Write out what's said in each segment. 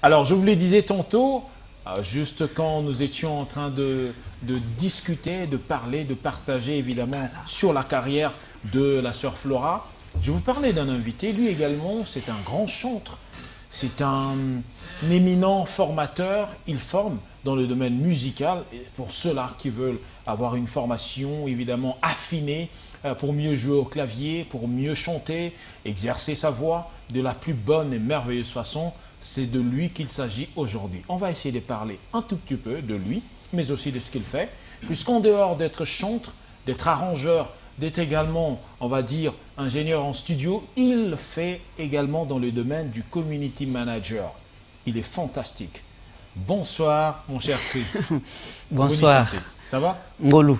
Alors, je vous le disais tantôt, juste quand nous étions en train de discuter, de parler, de partager évidemment sur la carrière de la sœur Flora, je vous parlais d'un invité. Lui également, c'est un grand chantre. C'est un éminent formateur. Il forme dans le domaine musical. Et pour ceux-là qui veulent avoir une formation évidemment affinée pour mieux jouer au clavier, pour mieux chanter, exercer sa voix de la plus bonne et merveilleuse façon, c'est de lui qu'il s'agit aujourd'hui. On va essayer de parler un tout petit peu de lui, mais aussi de ce qu'il fait, puisqu'en dehors d'être chantre, d'être arrangeur, d'être également, on va dire, ingénieur en studio, il fait également dans le domaine du community manager. Il est fantastique. Bonsoir, mon cher Chris. Bonsoir. Ça va? Ngolu.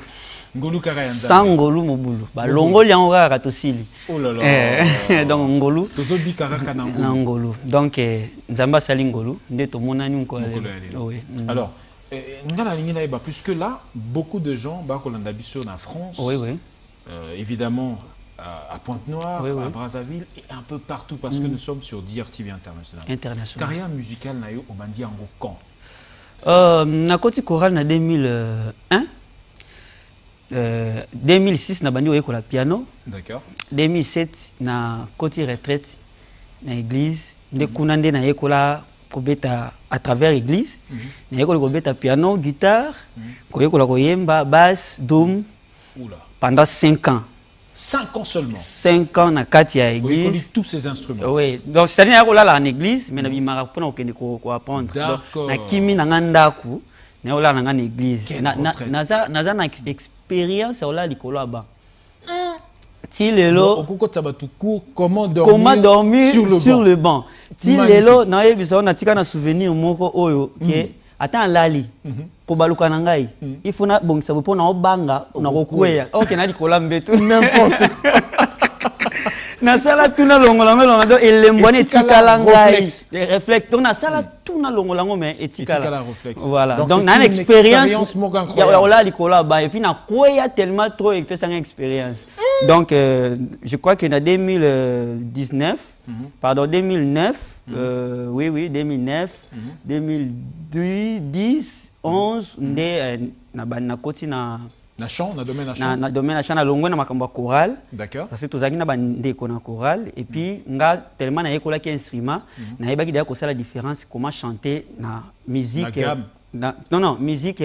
Ngolu Karayan. Sans Ngolu Mobulu. Longo lianga ratosili. Oh là là. Donc Ngolu. Tozobi Karaka Ngolu. Donc Nzamba Sali Ngolu. Ndeto monani ko. Oui. Alors, puisque là, beaucoup de gens, en France, oui, oui. Évidemment à Pointe-Noire, oui, oui. à Brazzaville et un peu partout parce que nous sommes sur DRTV International. Carrière musicale na yo obandi en quand? Na koti choral na 2001. 2006 na bandi oyekola piano. D'accord. 2007 na koti retraite na église. Nde kuna nde na yekola kobeta à travers église. Na yekola kobeta piano, guitare, koyekola koyemba, basse, drum. Oula. Pendant 5 ans. 5 ans seulement. 5 ans na kati à église. Vous tous ces instruments. Oui. Donc c'est-à-dire que là en église, mais na bimara pour qu'on apprendre. D'accord. Na kimi na ngandaku, na là na église. Na expérience là likolo ba. Ti lelo. Comment dormir sur le banc. Ti lelo na yebisa na tika na souvenir moko oyo ke attends lali. Ko baluka na ngai. Il faut na bongisa bo na obanga na kokweya. OK na likola mbeto n'importe. Na sala tuna longolango longo elembone etikala ngai. Réflexe. Donc na sala tuna longolango mais etikala. Voilà. Donc na une expérience ya ola likola ba et puis na kweya tellement trop et ça une expérience. Donc je crois que en 2019 pardon 2009 oui 2009 2010 11 na koti na chant, na domaine na domaine na chant na longwe na makambo choral. D'accord. Parce que tozaki na bande ko na choral et puis nga tellement na yekola ki instrument na yebaki d'ailleurs ko ça la différence comment chanter na musique non musique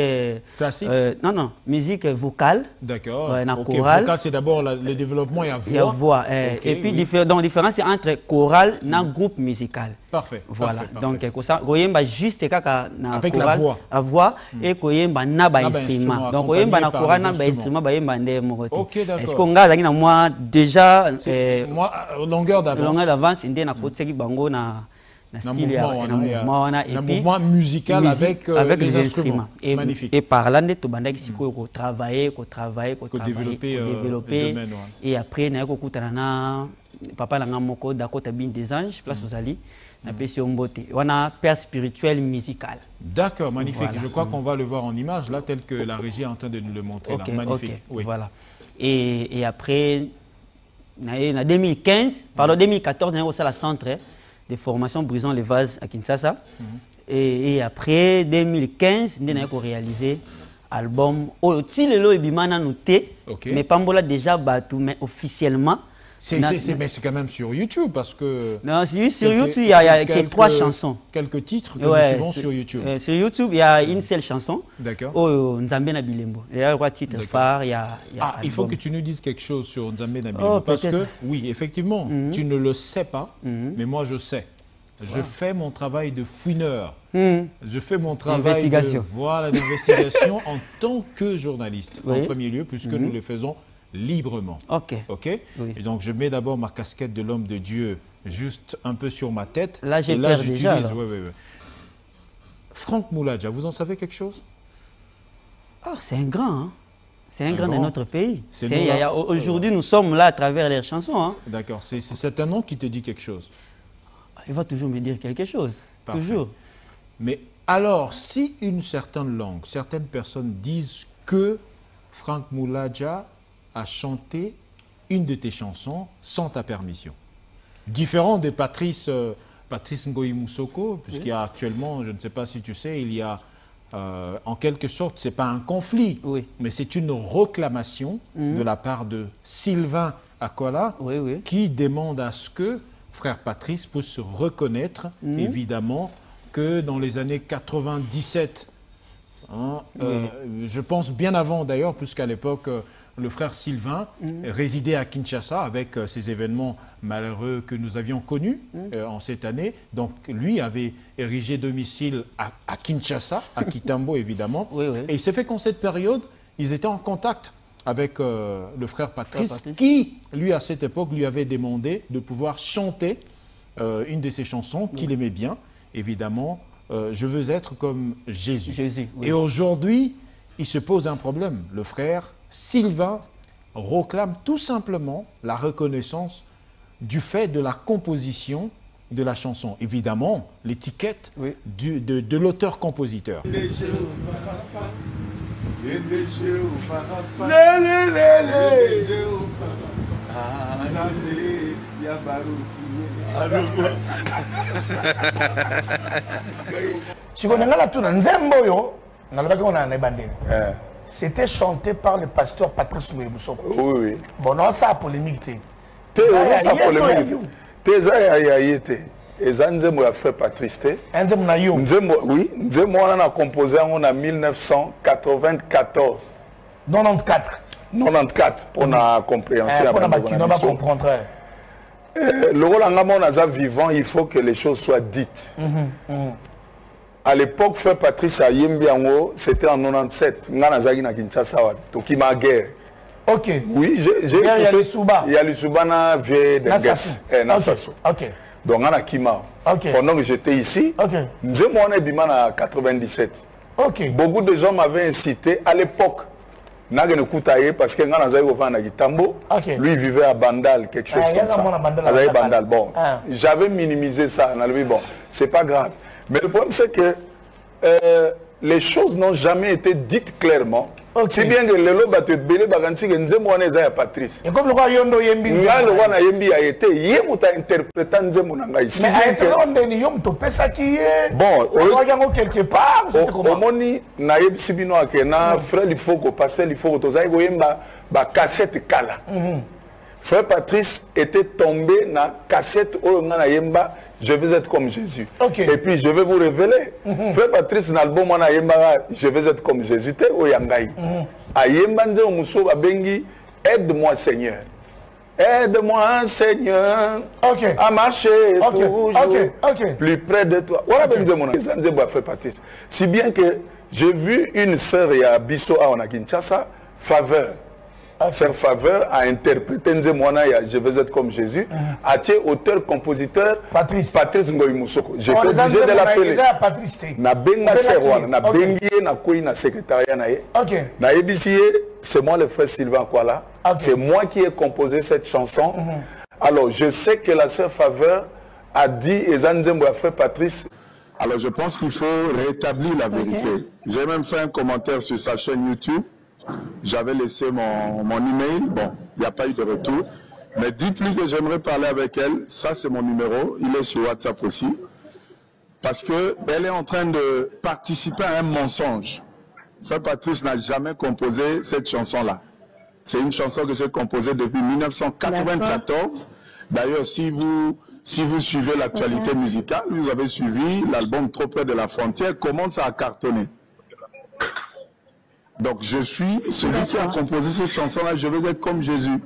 classique. Non musique vocale. D'accord. Na choral. Vocal c'est d'abord le développement et la voix. Et voix et puis donc différence entre choral na groupe musical. Parfait. Voilà. Donc ça koyemba juste kaka na avec choral, la voix et koyemba na ba instrument. Donc koyemba na choral na ba instrument ba yemba nde mokote. OK, d'accord. Est-ce qu'on nga zaki na moi déjà moi longueur d'avance ndé na koteki bango na style et mouvement musical avec les instruments. Et par là nde to bandaki siko ko travailler développer et après na ko kutana na papa na ngamoko Dakota Bin des Anges place aux Ali na pesi ombote wana père spirituel musical. D'accord, magnifique. Voilà. Je crois qu'on va le voir en image là tel que la régie est en train de nous le montrer là. Magnifique. Oui. Voilà. Et après na 2015 pardon 2014 na au centre de formation brisant les vases à Kinshasa. Et après 2015 nous avons réalisé album Otilelo Ebimana Noté mais Pambola déjà battu mais officiellement mais c'est quand même sur YouTube parce que non sur YouTube il y a que 3 chansons, quelques titres que nous suivons sur YouTube. Sur YouTube il y a une seule chanson. D'accord. Nzambe na Bilembo. Il y a un titre phare, il y a il faut que tu nous dises quelque chose sur Nzambe na Bilembo parce que oui effectivement tu ne le sais pas mais moi je sais. Je fais mon travail de fouineur. Je fais mon travail d'investigation en tant que journaliste en premier lieu puisque nous le faisons librement. OK. Oui. Et donc je mets d'abord ma casquette de l'homme de Dieu juste un peu sur ma tête. Là j'ai peur déjà. Franck Moulaja, vous en savez quelque chose? C'est un grand, hein? C'est un grand de notre pays. Aujourd'hui nous sommes là à travers leurs chansons. Hein? D'accord. C'est un nom qui te dit quelque chose? Il va toujours me dire quelque chose. Parfait. Toujours. Mais alors, si une certaine langue, certaines personnes disent que Franck Moulaja a chanté une de tes chansons sans ta permission, différent de Patrice Patrice Ngoï Moussoko, puisqu'il y a actuellement, je ne sais pas si tu sais, il y a en quelque sorte, ce n'est pas un conflit, mais c'est une réclamation de la part de Sylvain Akola qui demande à ce que frère Patrice puisse se reconnaître, évidemment, que dans les années 97, je pense bien avant d'ailleurs, puisqu'à l'époque, le frère Sylvain résidait à Kinshasa avec ces événements malheureux que nous avions connus en cette année. Donc, lui avait érigé domicile à Kinshasa, à Kitambo évidemment. Et il s'est fait qu'en cette période, ils étaient en contact avec le frère Patrice, qui, lui, à cette époque, lui avait demandé de pouvoir chanter une de ses chansons qu'il aimait bien, évidemment, Je veux être comme Jésus. Et aujourd'hui, il se pose un problème. Le frère Sylvain réclame tout simplement la reconnaissance du fait de la composition de la chanson. Évidemment, l'étiquette de l'auteur-compositeur. C'était chanté par le pasteur Patrice Moussoko. Oui. Bon, non, ça a polémique. Ça a polémique. Nzembo a fait Patrice. Oui, Nzembo a composé en 1994. 94 pour la compréhension. Le rôle en vivant, il faut que les choses soient dites. À l'époque, frère Patrice a Yembiango, c'était en 97. Nganazagi na Kinshasa, Tokima guerre. Ok. Oui, j'ai écouté. Il y a le Soubana vieille de Guess. Ok. Donc, on a Kima. Pendant que j'étais ici, nous sommes en 97. Beaucoup de gens m'avaient incité à l'époque. Parce que lui il vivait à Bandal, quelque chose comme ça. Bandal. Bon, j'avais minimisé ça. Bon, c'est pas grave. Mais le problème, c'est que les choses n'ont jamais été dites clairement. Si bien que le loba te belé baganti que nzembo wana eza ya Patrice. Et comme le roi Yondo Yembi. Le roi na Yembi a été yemo ta interprétant nzembo na ngai. Mais a été on deni yom to pesa qui est. Bon, on regarde quelque part. Au moni na yeb sibino akena frère il faut que pasteur il faut que tozai ko yemba ba cassette kala. Frère Patrice était tombé na cassette o na yemba. Je veux être comme Jésus. Et puis je vais vous révéler. Frère Patrice n'album on a je veux être comme Jésus. Te o yangai. Ayemba nze muso babengi aide-moi Seigneur. Aide-moi Seigneur à marcher toujours plus près de toi. Voilà benze mon nze bo Frère Patrice. Si bien que j'ai vu une sœur à Bisso à Kinshasa, Faveur. Sœur Faveur a interprété Je veux être comme Jésus. A été auteur-compositeur Patrice Ngoï Moussoko. J'étais obligé de l'appeler. Na benga serwana, na bengié, na koi na secrétariat na ye. Na ebisie, c'est moi le frère Sylvain Akola. C'est moi qui ai composé cette chanson. Alors je sais que la sœur Faveur a dit Ezanzembo a frère Patrice. Alors je pense qu'il faut rétablir la vérité. J'ai même fait un commentaire sur sa chaîne YouTube. J'avais laissé mon email, bon, il n'y a pas eu de retour. Mais dites-lui que j'aimerais parler avec elle. Ça, c'est mon numéro. Il est sur WhatsApp aussi. Parce qu'elle est en train de participer à un mensonge. Frère Patrice n'a jamais composé cette chanson-là. C'est une chanson que j'ai composée depuis 1994. D'ailleurs, si vous suivez l'actualité musicale, vous avez suivi l'album Trop près de la frontière, commence à cartonner. Donc je suis celui qui a composé cette chanson-là, je veux être comme Jésus.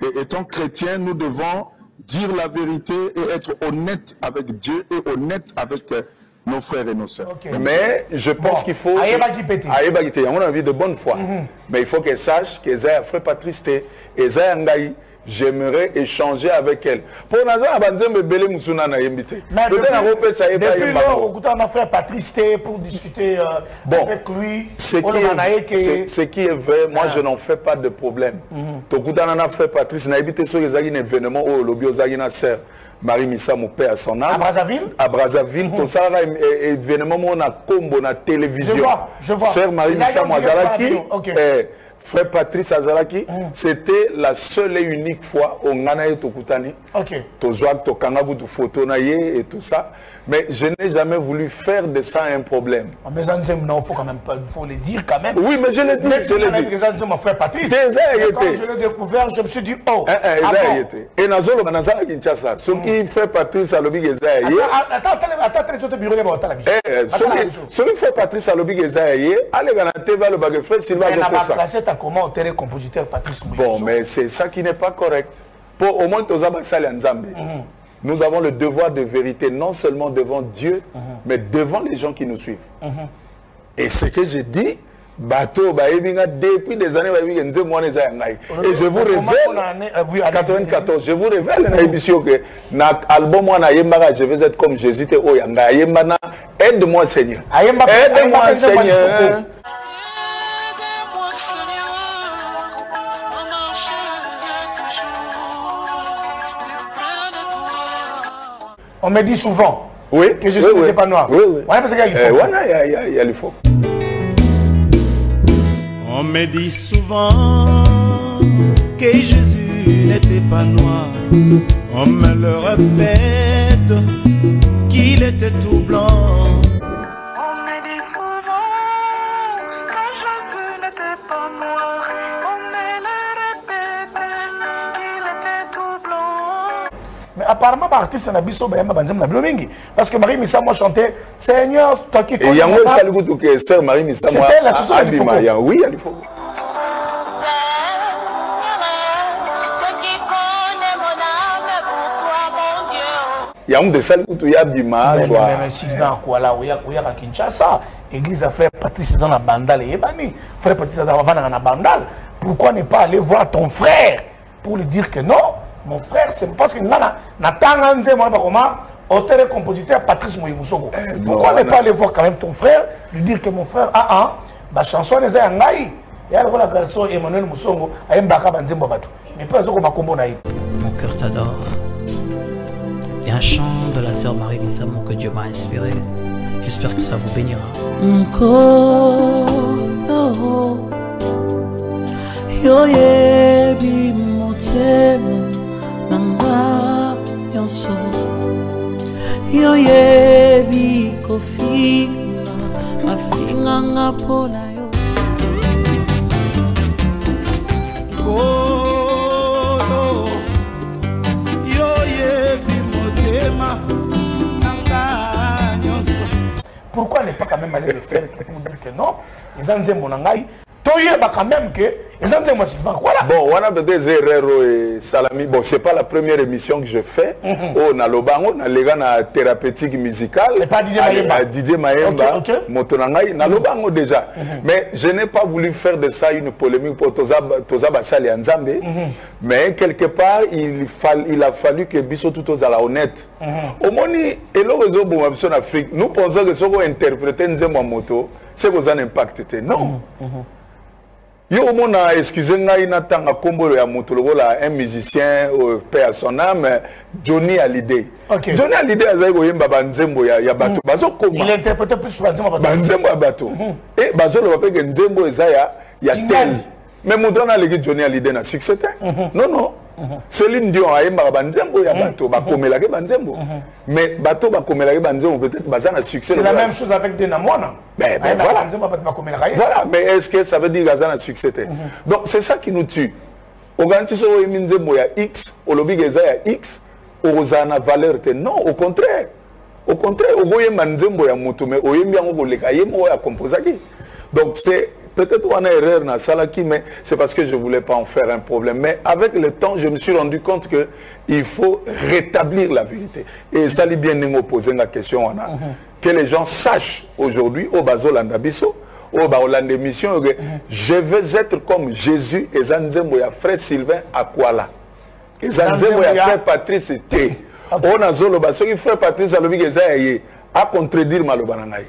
Et étant chrétien, nous devons dire la vérité et être honnête avec Dieu et honnête avec nos frères et nos sœurs. Mais je pense qu'il faut... On a envie de bonne foi. Mais il faut qu'elle sache que Zaya frère Patrice et Zaya Ngaï, j'aimerais échanger avec elle. Pour Nazar, depuis lors, on a fait Patrice pour discuter avec lui. Ce qui est vrai, moi je n'en fais pas de problème. On a fait Patrice, on a évité sur les événements où le biozagina sert. Marie Missa, mon père, à son âme. À Brazzaville, tout ça, événement, on a combo, on a télévision. Je vois. Sœur Marie Missa, Mouazalaki. Frère Patrice Azalaki, c'était la seule et unique fois au Nganaye Tokutani Ok. Tozoak, Tokangabou, de photo naïe et tout ça. Mais je n'ai jamais voulu faire de ça un problème. Mais ça, il faut quand même pas, faut le dire quand même. Oui, mais je l'ai dit, je l'ai dit. Mon frère Patrice. Quand je l'ai découvert, je me suis dit, oh. Et Nazolo, Nazala Kinshasa, ce qui fait Patrice à l'obig Ezaïe. Attends, ce qui fait Patrice à l'obig Ezaïe, allez, Ganate va le bagage Sylvain. Mais la classette a comment enterré compositeur Patrice Mouy. Bon, mais c'est ça qui n'est pas correct. Pour au moins, nous avons le devoir de vérité, non seulement devant Dieu, mais devant les gens qui nous suivent. Et ce que je dis, bateau, depuis des années, et je vous révèle, 94, je vous révèle, que l'album, je vais être comme Jésus, aide-moi Seigneur. Aide-moi Seigneur. On me dit souvent que je suis pas noir. On me dit souvent que Jésus n'était pas noir. On me le répète qu'il était tout blanc. On me dit souvent que Jésus n'était pas noir. On me le répète qu'il était tout blanc. Mais apparemment, l'artiste n'a pas de parce que Marie Missa moi chantait Seigneur, toi qui connais. Et il y a un salut que sœur Marie Missa moi. C'était la chanson de oui, il faut. Il y a un des saluts où il y a Bima. Mais Sylvain, quoi là, où il y a Kinshasa, église a fait Patrice dans la bandale et Ebani. Frère Patrice dans la bandale. Pourquoi ne pas aller voir ton frère pour lui dire que non? Mon frère, c'est parce que auteur et compositeur Patrice Mouy Moussongo. Pourquoi ne pas aller voir quand même ton frère, lui dire que mon frère, ma chanson est en Naï. Et alors la garçon Emmanuel Moussongo, a un baka banzembo batou. Mais pas comme combo Naï. Mon cœur t'adore. Il y a un chant de la sœur Marie Missamo que Dieu m'a inspiré. J'espère que ça vous bénira. Nanga yonso yo yebi kofinga mafinga ngapona yo Kolo yo yebi motema nanga yonso. Pourquoi ne pas quand même aller le faire pour dire que non, ils ont dit mon angaï. Quand même que bon, on a des erreurs et salami. Bon, c'est pas la première émission que je fais. Oh, na lobango, na lega na thérapeutique musicale. Didier Maemba, Motonangai, na lobango déjà. Mais je n'ai pas voulu faire de ça une polémique pour Toza Basali Nzambe. Mais quelque part, il a fallu que Bisso tout aux ala honnête. Au moni, et le réseau en Afrique, nous pensons que ce qu'on interpréter Nzembo Moto, c'est qu'on a un impact. Non. Yo mona excusez ngai na tanga kombolo ya moto lokola un musicien paix à son âme Johnny Hallyday. Johnny Hallyday azali ko yemba banzembo ya bato bazo koma. Il interprète plus souvent banzembo ya bato. Et bazo lo bape ke nzembo eza ya tendi. Mais moto na legi Johnny Hallyday na succès. Non non. Céline Dion a yemba banzembo ya bato ba komela ke banzembo. Mais bato ba komela ke banzembo peut-être bazana succès. C'est la même chose avec Dena Mwana. Ben voilà. Voilà, mais est-ce que ça veut dire que ça a succès? Donc c'est ça qui nous tue. Au garantis au Minzembo ya X, au lobby ya X, au Zana valeur. Non, au contraire. Au contraire, au Goye Manzembo ya Moutou, mais au Yembiango Goleka, Yemo ya Composaki. Donc c'est peut-être une erreur dans Salaki, mais c'est parce que je ne voulais pas en faire un problème. Mais avec le temps, je me suis rendu compte qu'il faut rétablir la vérité. Et ça lui bien nous poser la question. Que les gens sachent aujourd'hui, au Bazolanda Bisso, au Baolanda Mission, je veux être comme Jésus et Zanzembo ya frère Sylvain Akwala. Et Zanzembo ya frère Patrice T. On a Zolo Basso, frère Patrice Alobi Gezaye a contredire Malobananaï.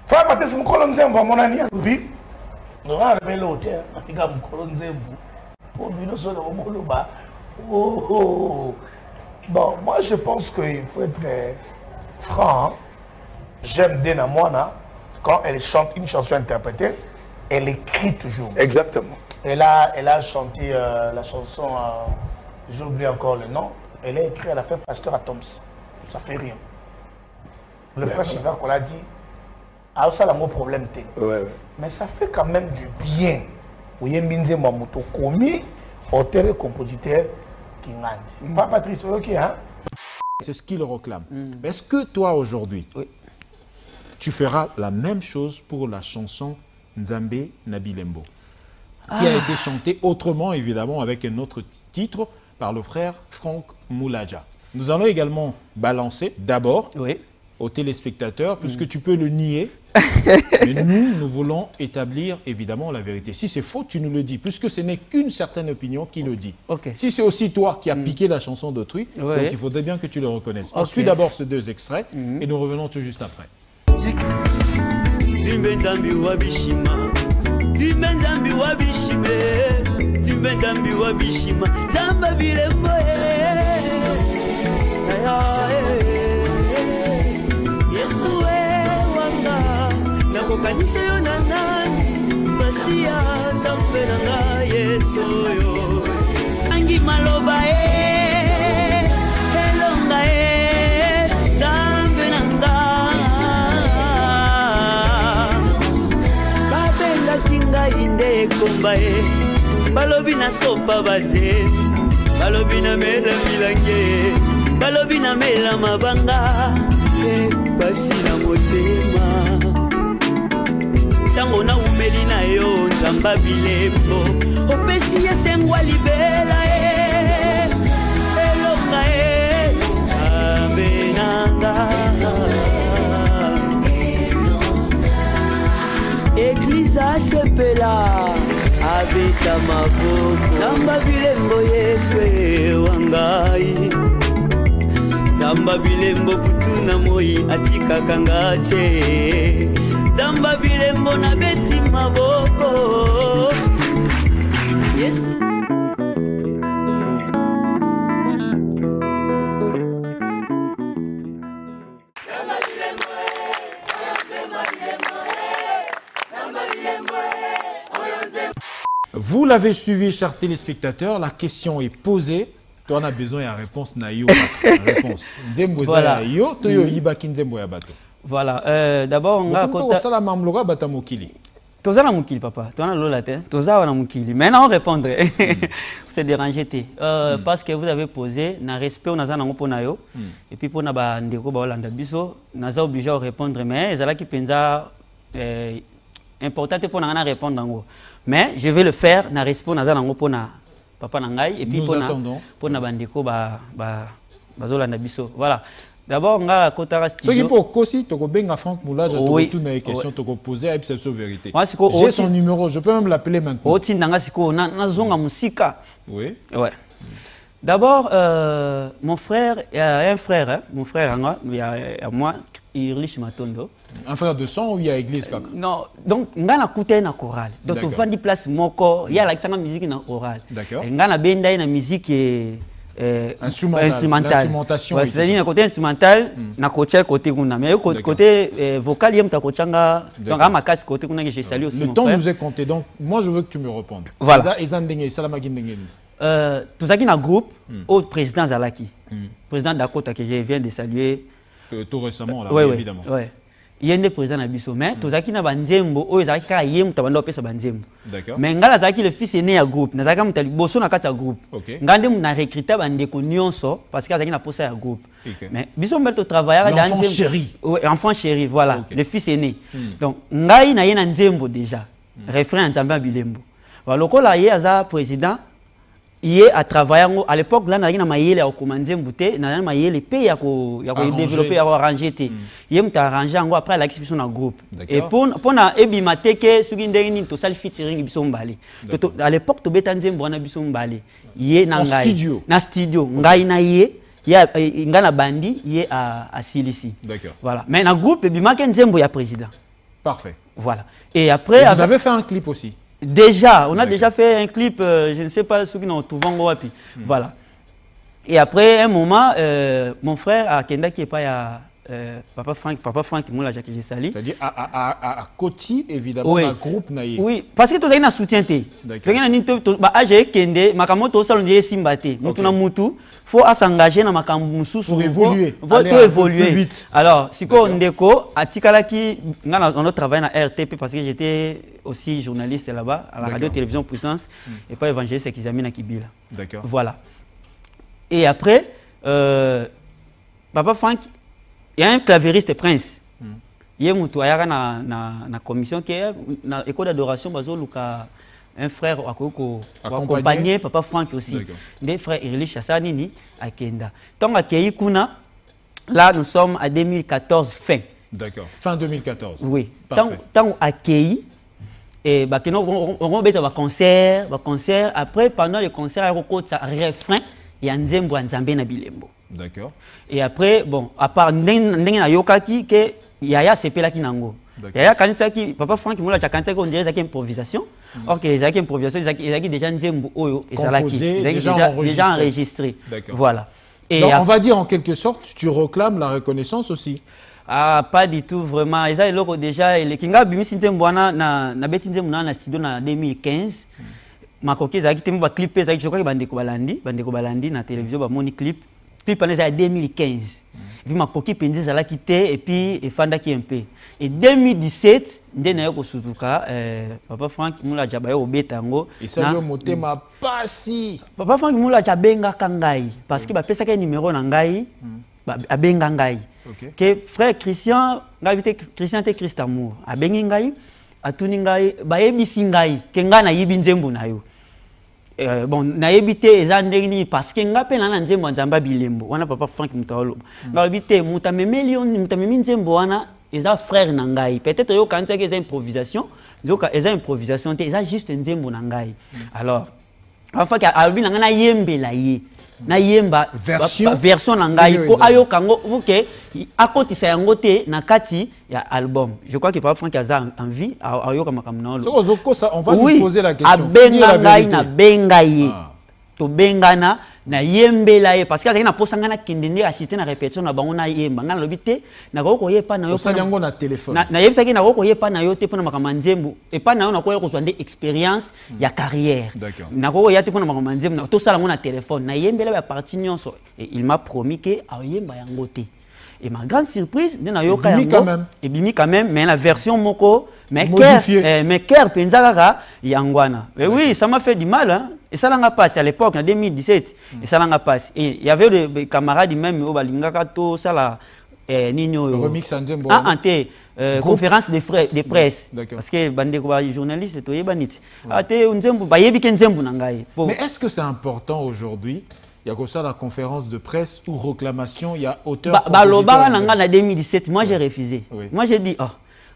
Frère Patrice Mkolonzembo, mon ami Alobi, nous avons un bel hôtel, il a Mkolonzembo. Pour lui, nous sommes au Moloba. Bon, moi je pense qu'il faut être franc. J'aime Dena Mwana, quand elle chante une chanson interprétée, elle écrit toujours. Exactement. Elle a chanté la chanson, j'oublie encore le nom, elle a écrit, elle a fait pasteur à Toms. Ça fait rien. Le frère Chiva qu'on l'a dit, ah ça là mon problème t'es. Mais ça fait quand même du bien. Oyembinze Mamoto commis, auteur et compositeur qui ngandi. Pas Patrice, ok hein? C'est ce qu'il réclame. Est-ce que toi aujourd'hui, tu feras la même chose pour la chanson Nzambe Nabilembo, qui a été chantée autrement évidemment avec un autre titre par le frère Franck Moulaja. Nous allons également balancer d'abord aux téléspectateurs, puisque tu peux le nier, mais nous voulons établir évidemment la vérité. Si c'est faux, tu nous le dis, puisque ce n'est qu'une certaine opinion qui le dit. Si c'est aussi toi qui as piqué la chanson d'autrui, donc il faudrait bien que tu le reconnaisses. On suit d'abord ces deux extraits et nous revenons tout juste après. Kanisa yo na nani masia zampe na nga yeso yo angi maloba elonga zampe na nga babenga kinga inde komba balobi na sopa baze balobi na mela milange balobi na mela mabanga basi na motema tango na umeli na yo nzamba bilembo opesi esengwa libela elonga abenanga Église asepela abeta maboko nzamba bilembo yesu wangai nzamba bilembo kutuna moi atikaka ngate Zamba bilembo na beti maboko. Yes. Vous l'avez suivi, chers téléspectateurs, la question est posée. Tu en as besoin de la réponse na yo. Réponse. Nzembo za yo, to yo yibaki nzembo ya bato. Voilà, d'abord on va Toza na mukili papa, toza na lola te, toza na mukili. Maintenant on répondre. C'est dérangé te. Parce que vous avez posé na respect on a zanango pona yo et puis pona ba ndeko ba Holanda biso, naza obligé de répondre mais ezala ki penza important te pona na répondre ngo. Mais je vais le faire na respect on a zanango pona papa na ngai et puis pona ba ndeko ba Holanda biso. Voilà. D'abord, on a Kotara Studio. Ce qui pour Kosi, tu as Franck Moulaja, tu as toutes les questions, tu as posé à Ipsepso Vérité. J'ai son numéro, je peux même l'appeler maintenant. Oui. Ouais. D'abord, mon frère, il y a un frère, hein, mon frère, il y a moi, Irlich Matondo. Un frère de sang ou il y a église? Non, donc, on a écouté une chorale. Donc, on fait des places moko, il y a la musique dans chorale. D'accord. On a une musique instrumental. C'est-à-dire côté instrumental, na côté côté guna, mais côté vocal yem ta côté nga donc à ma casse côté guna que j'ai salué aussi. Le temps nous est compté, donc moi je veux que tu me répondes. Voilà. Tout ça qui na groupe au président Zalaki, président Dakota que je viens de saluer tout récemment là, évidemment. Ouais. Il y a des présidents Nabiso, mais tout ça qui n'a pas nzembo, oh ils ont yem tabando pesa banzembo. D'accord. Mais ngala zaki le fils aîné à groupe, na zaka mutali bosso na kata groupe. Ngande mu na recruter bandeko nyonso parce que zaki na posa à groupe. Mais biso mbel to travailler dans enfant chéri. Oui, enfant chéri, voilà, le fils aîné. Donc ngai na yena nzembo déjà. Refrain Nzamba Bilembo. Voilà lokola ye aza président il a travaillé à l'époque là na mayele a commencé mbouté na mayele pe ya ko développer ya arranger té yem ta arranger ngo après l'exhibition na groupe et pour na ebimate ke suki ndenge ni to sal featuring biso mbali à l'époque to beta nzembo na biso mbali ye na ngai na studio ngai na ye ya ngana bandi ye à Silisi. D'accord. Voilà, mais na groupe ebimake nzembo ya président. Parfait. Voilà. Et après vous avez fait un clip aussi. Déjà, on a déjà fait un clip, je ne sais pas ceux qui n'ont trouvé en Voilà. Et après un moment, mon frère à Kenda qui est pas à Papa Frank Moula Jacques je salue. C'est-à-dire à Koti évidemment oui. Un groupe naïe. Oui, parce que tu as un soutien té. J'ai kende makamoto salon de simbate. Mutu na mutu, faut s'engager na makambu mususu pour évoluer. Faut évoluer vite. Alors, si ko ndeko atikala ki on a travaillé na RTP parce que j'étais aussi journaliste là-bas à la radio télévision Puissance et pas évangéliste examen na Kibila. D'accord. Voilà. Et après Papa Frank, il y a un clavieriste Prince. Il y a une commission qui est dans l'école d'adoration, un frère accompagné Papa Frank aussi. Des frères Irli Chassanini à Kenda. Tant à Keikuna, là nous sommes à 2014 fin. D'accord. Fin 2014. Oui. Tant à Kei, et on va un concert. Après, pendant le concert, il y a un refrain. Il y a un Nzembo Nzambe na Bilembo. D'accord. Et après, bon, à part Nenga Yokaki, que Yaya Sepela Kinango. Yaya Kanisaki, Papa Frank Moula Chakante, on dirait qu'il y a improvisation. Ok, il y a improvisation, il y a déjà Nzembo Oyo, et déjà enregistré. Voilà. Et donc, on va dire en quelque sorte, tu réclames la reconnaissance aussi. Ah, pas du tout, vraiment. Ils ont déjà, les Kinga Bimisi Nzembo na Beti Nzembo na studio en 2015. Makoki zaki temu ba clip zaki je crois que bandeko balandi na télévision ba moni clip en 2015 et puis Makoki penzi zala quitté et puis et fanda qui un peu et 2017 ndena yoko suzuka Papa Frank Moula Jabayo obetango et ça lui motema pasi Papa Frank Moula Jabenga kangai parce que ba pesa ka numéro na ngai abenga ngai que frère Christian ngabité Christian te Christ amour abengi ngai atuni ngai bayebisi ngai ke nga na yibi Nzembo na yo bon na yebite ezandeni parce que nga pe na Nzembo Nzamba Bilembo wana Papa Frank Mutawolo nga yebite mutamemeli Nzembo wana eza frère na ngai peut-être yo kanisa ke eza improvisation nzoka eza improvisation te eza juste Nzembo na ngai alors enfin que albi na nga na yembela ye na yemba version na ngai po ayo kango buke akotisa yango te na kati ya album. Je crois que Papa Frank a envie ayo kamakamna lo. On va lui poser la question. Abenga ngai na benga ye. To bengana na yembela ye parce que azaki na posanga na kindende assister na répétition na bango na yemba ngana lobité na ko yepa na yo yango na téléphone. Na yebisaki na ko yepa na yo te pona makama Nzembo et pas na yo na ko yeko zwande expérience ya carrière. Na ko ya te pona makama Nzembo na to sala ngo na téléphone na yembela ya partie nyonso et il m'a promis que ayemba yango te. Et ma grande surprise, et bimi quand même, mais la version moko, mais Ker Penzara Yangwana. Mais oui, ça m'a fait du mal, hein. Et ça l'a passé à l'époque, en 2017. Et ça l'a passé. Et il y avait des camarades même au Balingakato, ça là, Nino. Remix en Nzembo. Conférence de presse. Parce que les journalistes, c'est Banit. Mais est-ce que c'est important aujourd'hui? Il y a comme ça la conférence de presse ou réclamation, il y a auteur. En 2017, moi j'ai refusé. Moi j'ai dit, oh,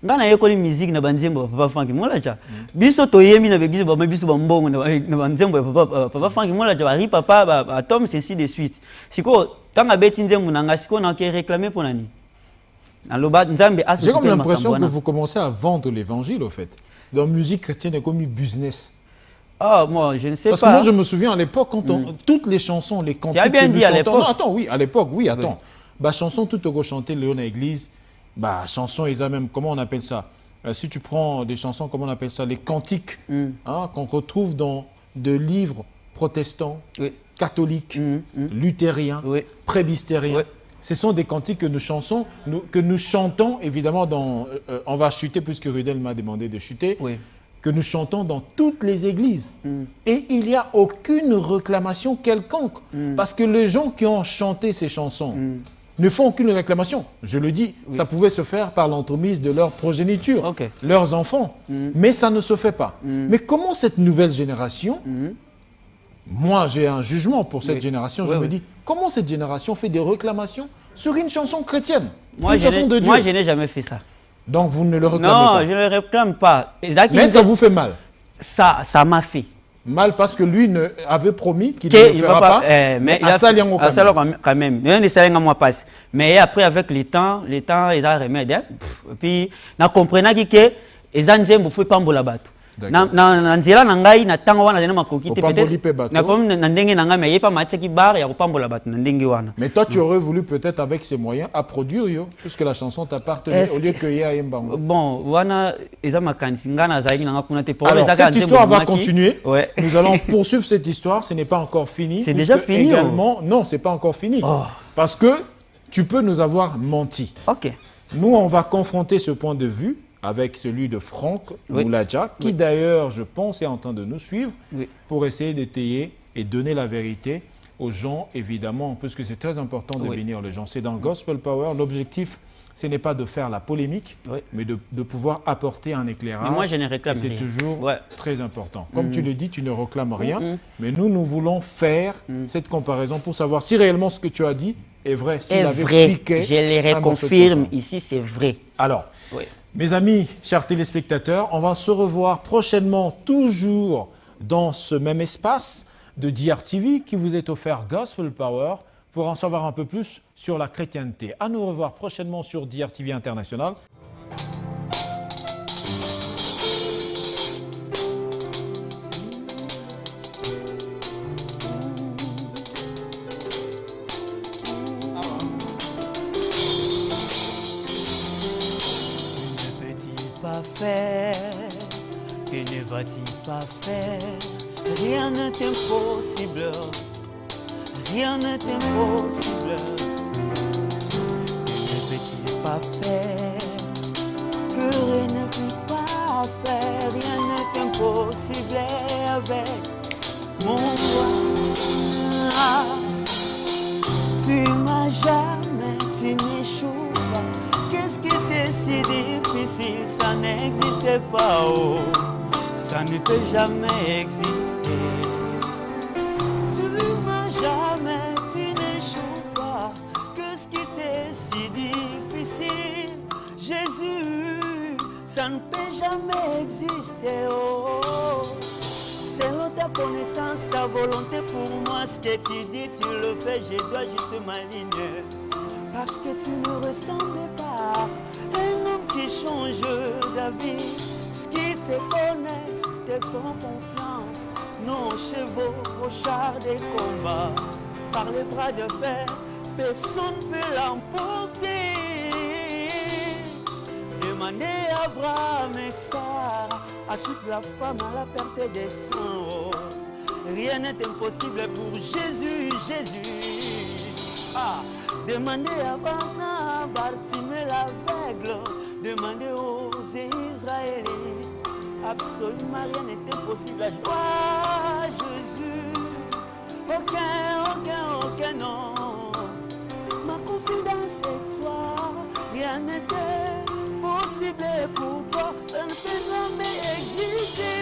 quand on a école musique, na Nzembo Papa Frank Moula Jabayo. Biso toyemi na begizo ba biso bambongo na Nzembo Papa Frank Moula Jabayo. Papa Tom c'est ainsi de suite. Siko tant a beti Nzembo nanga siko na ke réclamer pour nani. J'ai comme l'impression que vous commencez à vendre l'évangile au fait. La musique chrétienne est comme une business. Ah, moi, je ne sais pas. Parce que moi, je me souviens à l'époque, quand toutes les chansons, les cantiques que nous chantons... Non, attends, oui, à l'époque, oui, attends. Bah, chanson, tout au chanter Léon à l'église, bah, chanson, ils ont même, comment on appelle ça? Si tu prends des chansons, comment on appelle ça? Les cantiques, hein, qu'on retrouve dans des livres protestants, catholiques, luthériens, presbytériens. Ce sont des cantiques que nous chantons, évidemment, dans... on va chuter, puisque Rudel m'a demandé de chuter. Que nous chantons dans toutes les églises. Et il n'y a aucune réclamation quelconque. Parce que les gens qui ont chanté ces chansons ne font aucune réclamation. Je le dis, ça pouvait se faire par l'entremise de leur progéniture, leurs enfants. Mais ça ne se fait pas. Mais comment cette nouvelle génération, moi j'ai un jugement pour cette génération, je me dis, comment cette génération fait des réclamations sur une chanson chrétienne, une chanson de Dieu? Moi je n'ai jamais fait ça. Donc vous ne le réclamez pas? Non, je ne le réclame pas. Mais ça vous fait mal? Ça m'a fait. Mal parce que lui avait promis qu'il ne le fera pas. Mais il a quand même. Mais après, avec le temps, il a remède. Et puis, on comprend que les Nzembo ne font pas de bateau. na nzela na ngai na tango wana na makoki te peut-être na comme na ndenge na ngai mais pas match qui bar ya kopambola bat na ndenge wana. Mais toi tu aurais voulu peut-être avec ces moyens à produire yo puisque la chanson t'appartenait au lieu que ya Yembango. Bon wana eza makanisi ngana zaiki na kuna te. Alors cette histoire va continuer. Ouais. Nous allons poursuivre cette histoire, ce n'est pas encore fini. C'est déjà fini. Également non, c'est pas encore fini. Parce que tu peux nous avoir menti. OK. Nous on va confronter ce point de vue avec celui de Franck Mouladja, qui d'ailleurs, je pense, est en train de nous suivre pour essayer d'étayer et donner la vérité aux gens, évidemment, parce que c'est très important de bénir les gens. C'est dans Gospel Power, l'objectif, ce n'est pas de faire la polémique, mais de pouvoir apporter un éclairage. Mais moi, je ne réclame rien. C'est toujours très important. Comme tu le dis, tu ne réclames rien, mais nous voulons faire cette comparaison pour savoir si réellement ce que tu as dit est vrai. C'est vrai, je le reconfirme ici, c'est vrai. Alors, mes amis, chers téléspectateurs, on va se revoir prochainement, toujours dans ce même espace de DRTV qui vous est offert Gospel Power pour en savoir un peu plus sur la chrétienté. À nous revoir prochainement sur DRTV International. Que ne vas-tu pas faire? Rien n'est impossible. Rien n'est impossible. Que ne peux-tu pas faire? Que rien ne peut pas faire. Rien n'est impossible avec mon roi. Tu m'as jamais, tu n'échoues pas. Qu'est-ce qui était si difficile? Ça n'existait pas, oh. Ça ne peut jamais exister. Tu m'as jamais, tu n'échoues pas. Qu'est-ce qui était si difficile? Jésus, ça ne peut jamais exister, oh. Selon ta connaissance, ta volonté pour moi, ce que tu dis, tu le fais, je dois juste m'aligner. Parce que tu ne ressembles pas à un homme qui change d'avis. Ce qui te connaissent te font confiance. Nos chevaux au char des combats. Par les bras de fer, personne ne peut l'emporter. Demandez à Abraham et Sarah, ajoute la femme à la perte des sangs. Rien n'est impossible pour Jésus, Jésus. Demandez à Bana, Bartimée l'aveugle, demandez aux Israélites. Absolument rien n'est impossible à joie, Jésus. Aucun, non. Ma confidence est toi, rien n'est possible pour toi. Ça ne peut jamais exister.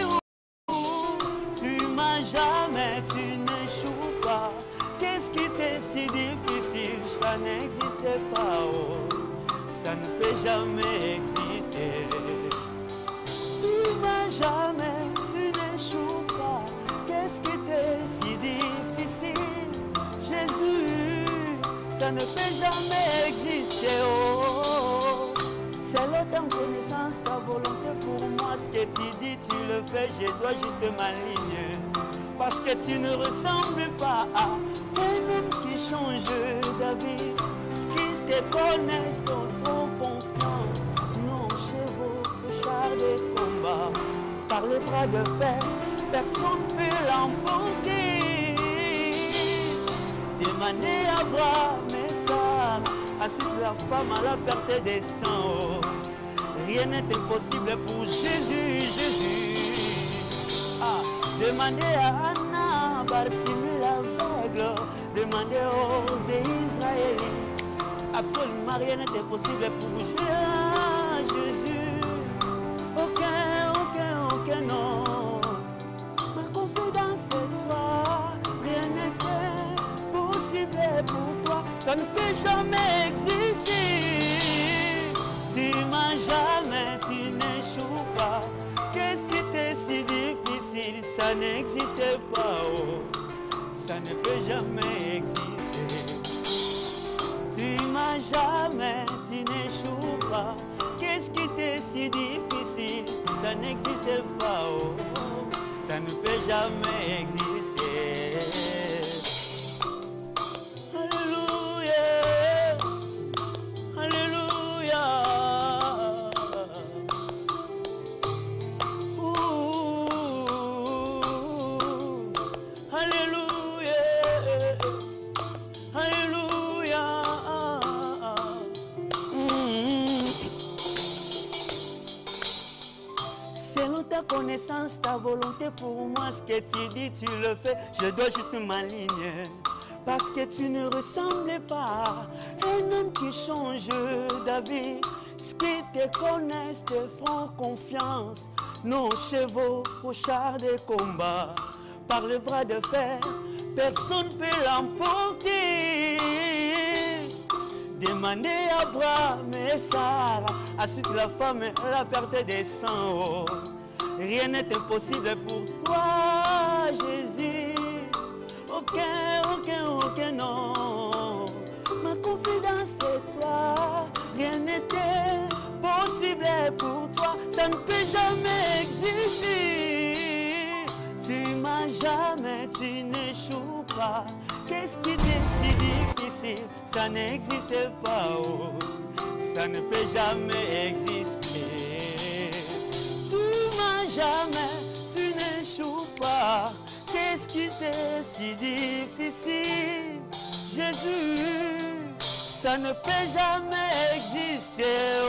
Tu m'as jamais, tu n'échoues pas. Qu'est-ce qui t'est si difficile? Ça n'existe pas, oh. Ça ne peut jamais exister. Tu m'as jamais, tu n'échoues pas. Qu'est-ce qui t'est si difficile? Jésus, ça ne peut jamais exister, oh. Selon ta connaissance, ta volonté pour moi, ce que tu dis, tu le fais, je dois juste m'aligner. Parce que tu ne ressembles pas à un homme qui change d'avis. Ce qui te connaissent t'en font confiance. Nos chevaux de char de combat. Par les bras de fer, personne ne peut l'emporter. Demandez à Abraham et Sarah, ensuite la femme à la perte des sangs. Rien n'est impossible pour Jésus, Jésus. Demandez à Anna, Bartimée l'aveugle, demandez aux Israélites. Absolument rien n'était possible pour Jésus. Aucun, non. Ma confidence est toi, rien n'était possible pour toi. Ça ne peut jamais exister. Tu m'as jamais, tu n'échoues pas. Qu'est-ce qui t'est si difficile? Ça n'existe pas, oh. Ça ne peut jamais exister. Tu m'as jamais, tu n'échoues pas. Qu'est-ce qui t'est si difficile, ça n'existe pas, oh, ça ne peut jamais exister. Alléluia, Alléluia. Alléluia, Alléluia. Selon ta connaissance, ta volonté pour moi, ce que tu dis, tu le fais. Je dois juste m'aligner. Parce que tu ne ressembles pas à un homme qui change d'avis. Ceux qui te connaissent te font confiance. Nos chevaux au char de combat, par le bras de fer, personne ne peut l'emporter. Demandez à Abraham et Sarah, ensuite la femme et la perte des sangs. Rien n'est impossible pour toi, Jésus. Aucun, non. Ma confidence est toi. Rien n'était possible pour toi. Ça ne peut jamais exister. Tu m'as jamais, tu n'échoues pas. Qu'est-ce qui t'est si difficile? Ça n'existe pas, oh. Ça ne peut jamais exister. Tu m'as jamais, tu n'échoues pas. Qu'est-ce qui t'est si difficile? Jésus, ça ne peut jamais exister. Oh.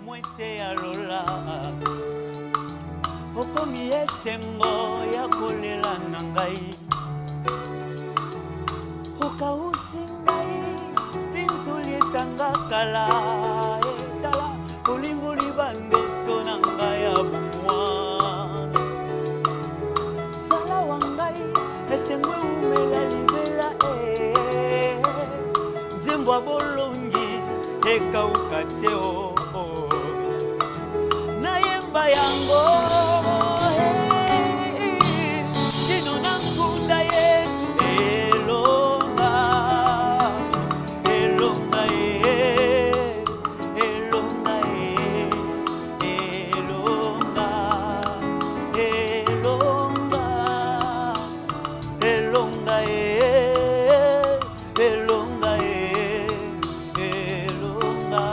Mwese alola okomi esengo ya kolela na ngai okausi ngai pinzoli etanga kala etala olimboli bandoto na ngai ya bomwana sala wa ngai esengo eumela libela nzembo ya bolongi ekauka te o yango dino nakunda Yesu elonga elonga elonga elonga elonga elonga elonga elonga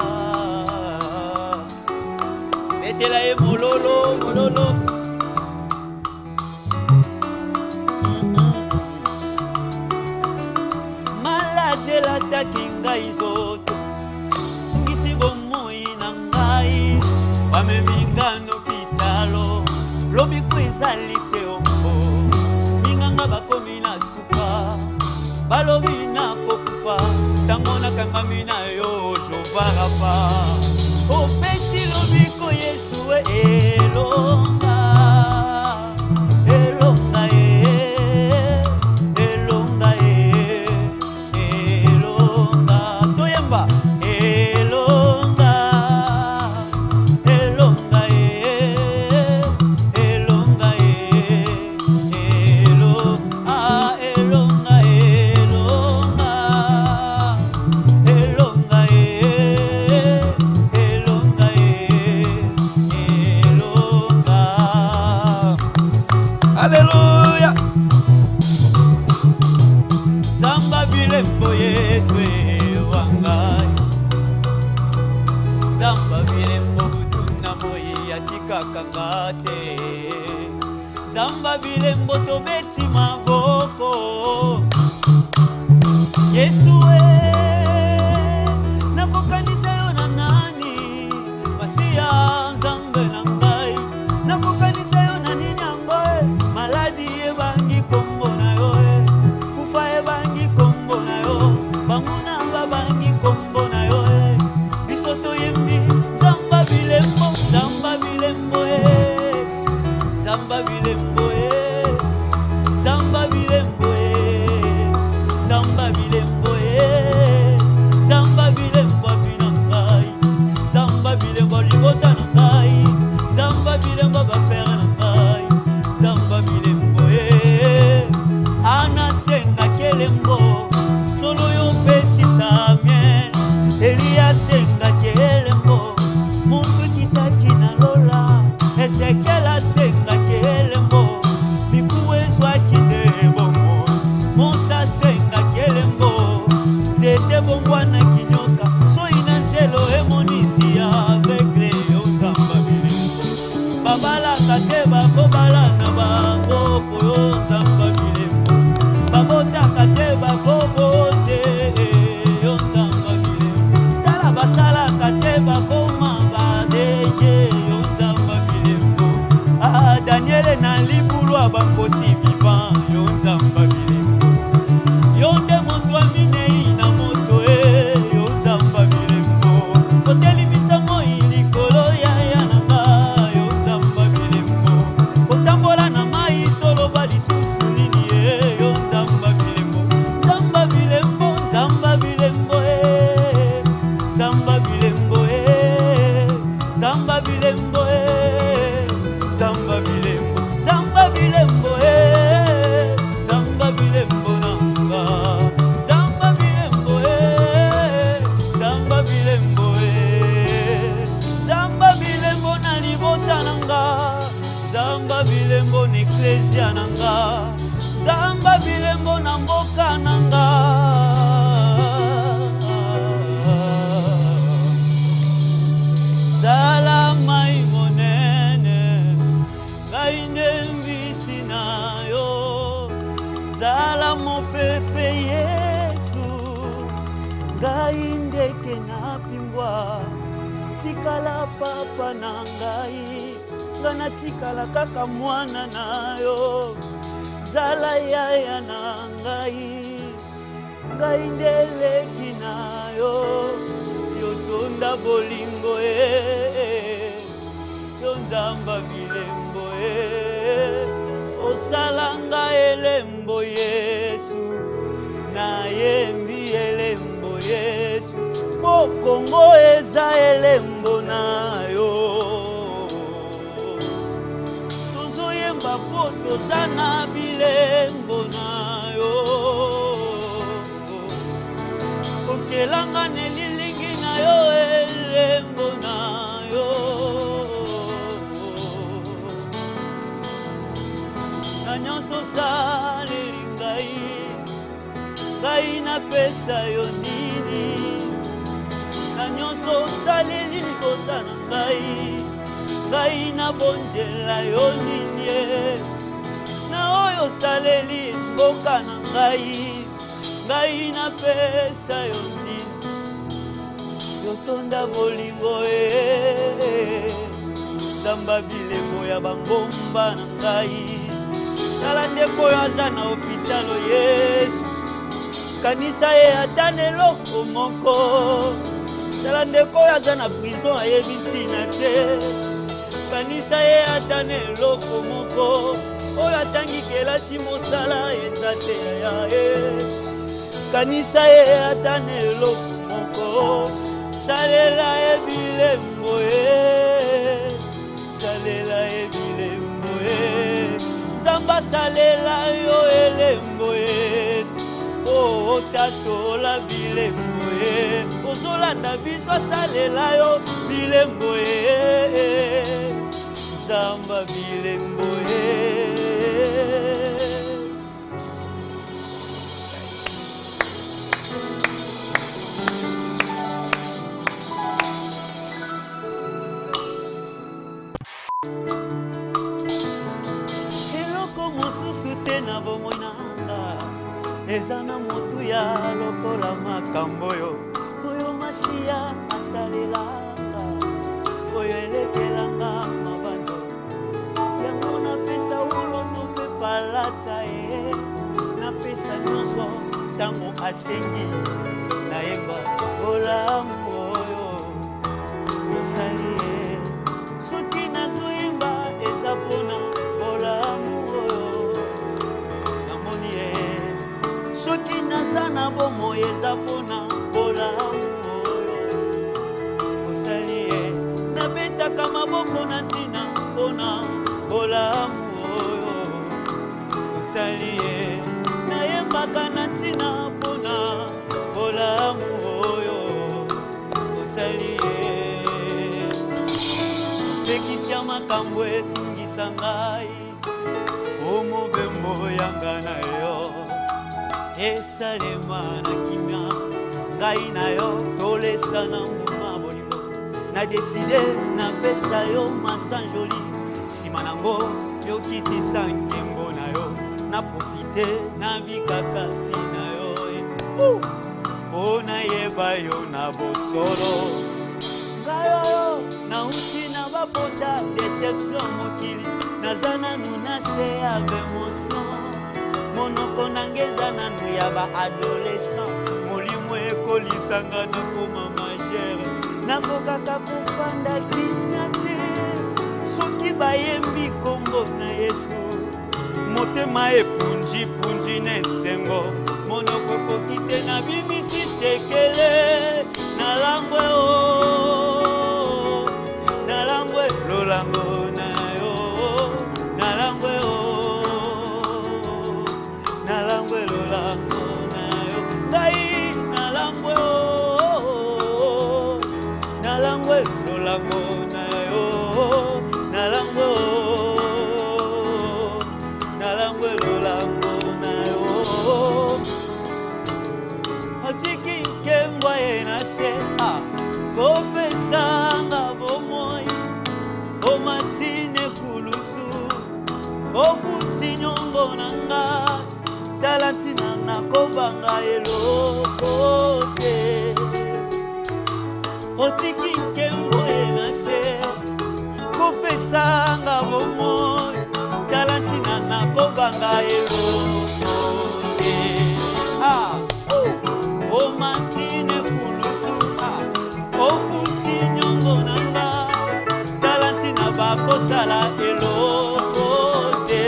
metela mololo mololo malade la takinga izoto ngisi bomoi na ngai wamemingano kitalo lobi kwezali teo minganga bakomi na suka balobi na kokufa tango na kangami na yo jovarapa opesi lobiko Yesu elonga elonga elonga elonga toyemba elonga elonga elonga elonga elonga Alléluia. Zamba bilembo Yesu wangai. Zamba bilembo butuna moyi atika kangate. Zamba bilembo tobeti maboko. Yesu nakokanisa yo na nani? Masia nzambe na ngai. Nakokanisa yo na nini angoe? Maladi ebangi Kongo nzamba bilembo yo nde moto aminei na moto yo nzamba bilembo otelimisa moi likolo ya nanga yo nzamba bilembo otambola na mai toloba lisusu nini yo nzamba bilembo nzamba bilembo nzamba bilembo nzamba bilembo nzamba bilembo nzamba bilembo nzamba bilembo nzamba bilembo nanga nzamba bilembo nzamba bilembo nzamba bilembo na libota nanga nzamba bilembo na eklesia nanga nzamba bilembo na mboka nanga salama imonene gaine mbisi nayo zala mopepe Yesu gaindeke na pimbwa tikala papa na ngai ngana tikala kaka mwana nayo zala yaya na ngai gaindeleki nayo yotonda bolingo yo nzamba bilembo osalanga elembo Yesu na yembi elembo Yesu po Kongo eza elembo nayo tozoyemba po toza na bilembo nayo okelanga nelilingi nayo elembo nayo na nyonso saleli ngai napesa yo nini na nyonso saleli libota na ngai nabonjela yo nini na oyo saleli mboka na ngai napesa yo nini yotonda bolingo nzamba bilembo ya bangomba na ngai tala ndeko oyo aza na hopitalo Yesu kanisa ye ata na eloko moko tala ndeko oyo aza na prison ayebi ntina te kanisa ye ata na eloko moko oyo atangi kelasi mosala eza te ya ye kanisa ye ata na eloko moko salela ebilembo salela ebilembo nzamba salela yo elembo o tatola bilembo ozolanda biso salela yo bilembo nzamba bilembo na bomoi nanga eza na motu ya lokola makambo oyo Masiya asalelanga oyo elekelanga mabanzo yango napesa woloto mpe palata napesa nyonso ntango asengi nayemba bolamu oyo osali soki nazoyemba eza mpona bolamu soki naza na bomoi eza mpona bolamu osali nabetaka maboko na ntina mpona bolamu oyo osali nayembaka na ntina mpona bolamu oyo osali pekisia makambo etungisa ngai omobembo yanga na yo esalema na kimia ngai na yo tolesana mbuma bolingo nadeside napesa yo masanjoli nsima nango yokitisa nkembo na yo naprofite nabikaka ntina yo mpo nayeba yo na bosolo ngai oyo nauti na bapota deception mokili naza nanu na se ya bemotion monoko nangeza nanu ya ba adolescent molimo ekolisanga na koma majere nakokaka kofanda kinya te soki bayembi kombo na Yesu motema epunji na esengo monoko ekoki te na bimisi tekele na langwe lolango na yo na langwe lolango na yo ngai na langwe lolango na yo na langwe lolango na yo atiki kengwa ena se a kopesanga bomoi o matine kulusu o futi nyongo nanga talantina na kobanga eloko te otiki kengwa ena se kopesanga bomoi talantina na kobanga eloko te o matine kulusu o futi nyongo nanga talantina bakosala eloko te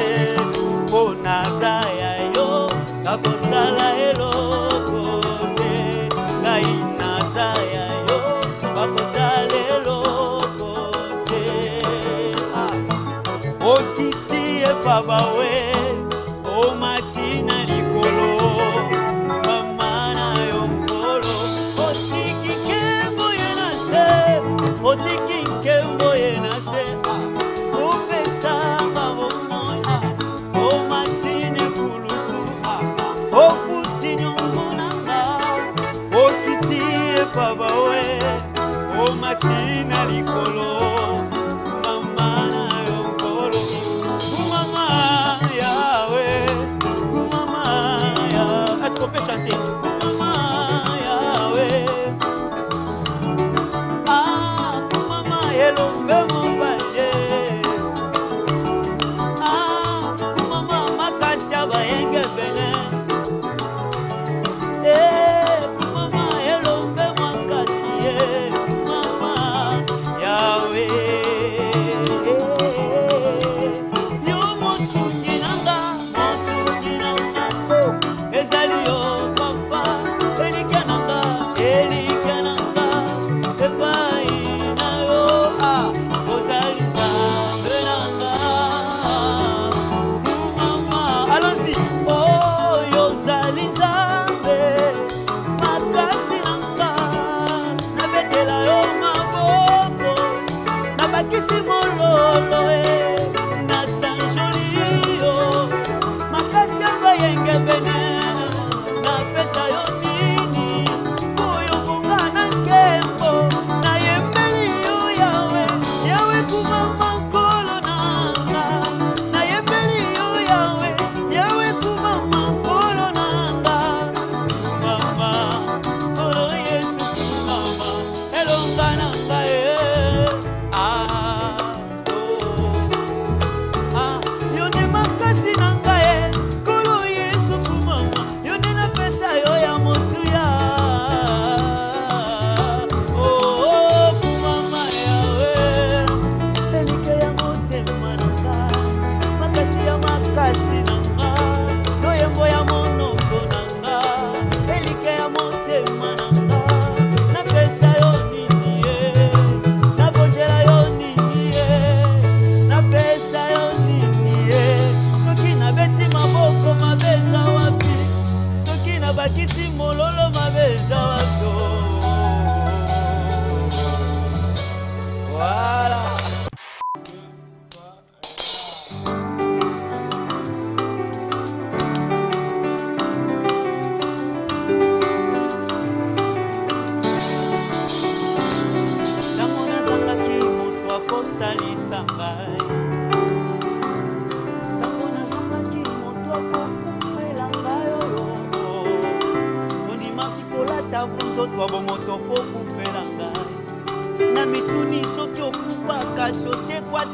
po nazaya yo bakosala eloko te ngai nazaya yo bakosala eloko te okiti epabawe o matina likolo otiki nkembo yena se kopesanga bomoya o matine kulusu o futi nyongo nanga okiti epabawe o matina likolo kumama na yonkolo kumama yawe kumama ya est-ce qu'on peut chanter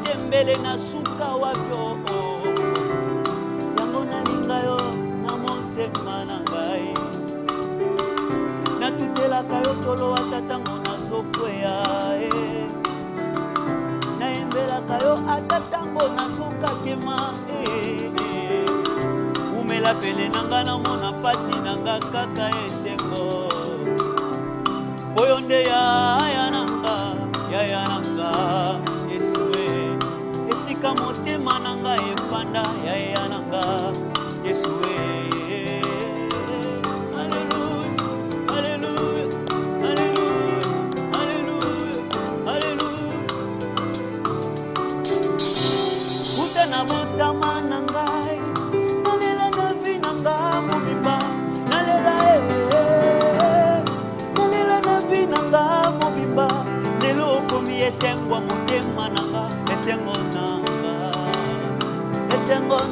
Tembele na suka wabyo yango nalinga yo pele nanga na mona pasi nanga kaka esengo oyo nde ya nanga Yesue esika motema nanga efanda ya nanga Yesue Esengwa motema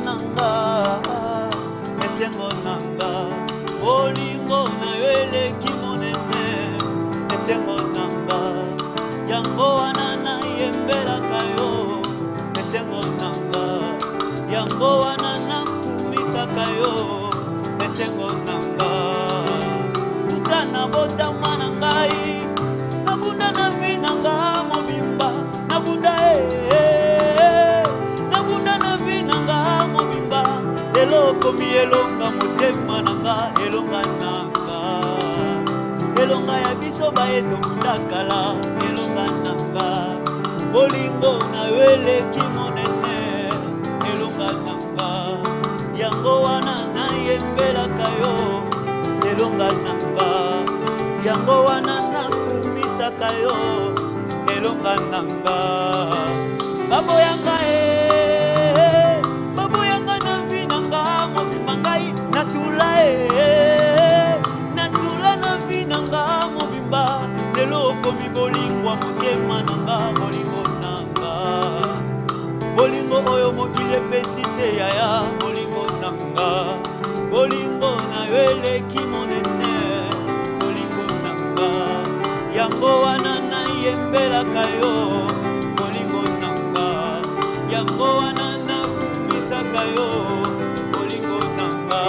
nanga esengo nanga olingo na eleki monene esengo nanga yango wana na yembelaka yo esengo nanga yango wana na kumisaka yo esengo nanga utana botama na ngai nabunda na vi nanga mobimba nabunda na vi nanga mobimba eloko mi elonga motema nanga elonga ya biso bayeto kundakala elonga nanga bolingo na yo eleki monene elonga nanga yango wana nayembelaka yo elonga nanga yango wana nakumisaka yo elonga nanga baboyanga na vi nanga mobimba ngai natula na vi nanga mobimba lelo okomi bolingwa motema nanga bolingo oyo mokili epesi te yaya bolingo nanga bolingo na yo eleki monene bolingo nanga yango wana nayembelaka yo bolingo nanga yango wana nakumisaka yo bolingo nanga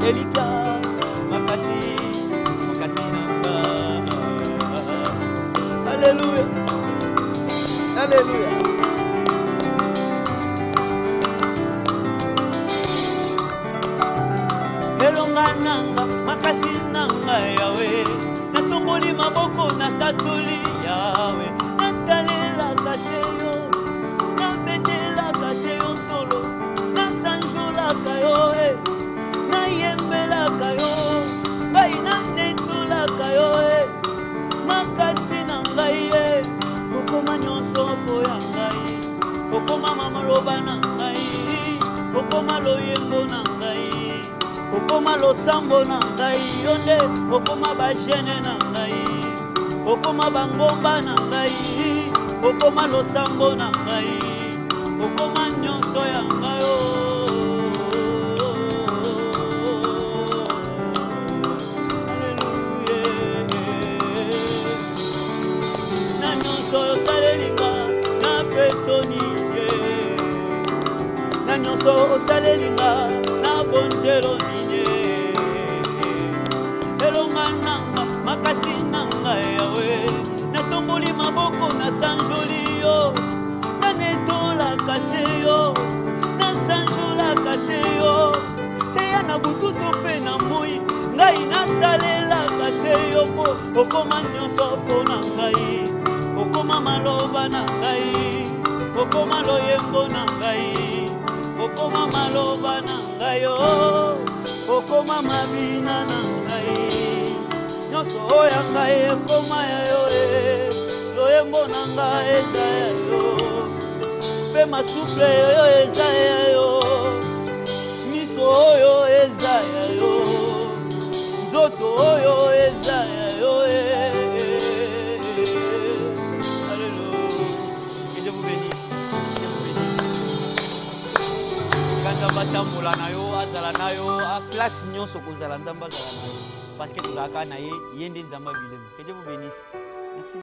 elika makasi nanga Alléluia Alléluia elonga nanga makasi nanga yawe natongoli maboko na statuli yawe natalelaka se yo nabetelaka se yo ntolo nasanjolaka yo nayembelaka yo ngai nanetolaka yo makasi na ngai okoma nyonso mpo ya ngai okoma mamaloba na ngai okoma loyengo na ngai okoma losambo na ngai yo nde okoma bajene na ngai okoma bangomba na ngai okoma losambo na ngai okoma nyonso ya ngai na nyonso osalelinga na pesoni na nyonso osalelinga na bonjelo elonga nanga makasi nanga yawe natongoli maboko na sanjoli yo nanetolaka se yo nasanjolaka se yo eya na bututu mpe na moi ngai nasalelaka se yo po okoma nyonso mpo na ngai okoma maloba na ngai okoma loyengo na ngai okoma maloba na ngai yo okoma mabina na ngai nyonso oyo ngai ekoma ya yo loyembo na ngai eza ya yo mpe masuple oyo eza ya yo miso oyo eza ya yo nzoto oyo eza ya yo batambola na yo azala na yo classe nyonso kozala nzambe azala na yo parce que tozalaka na ye ye nde nzambe abilemo que Dieu vous bénisse. Merci.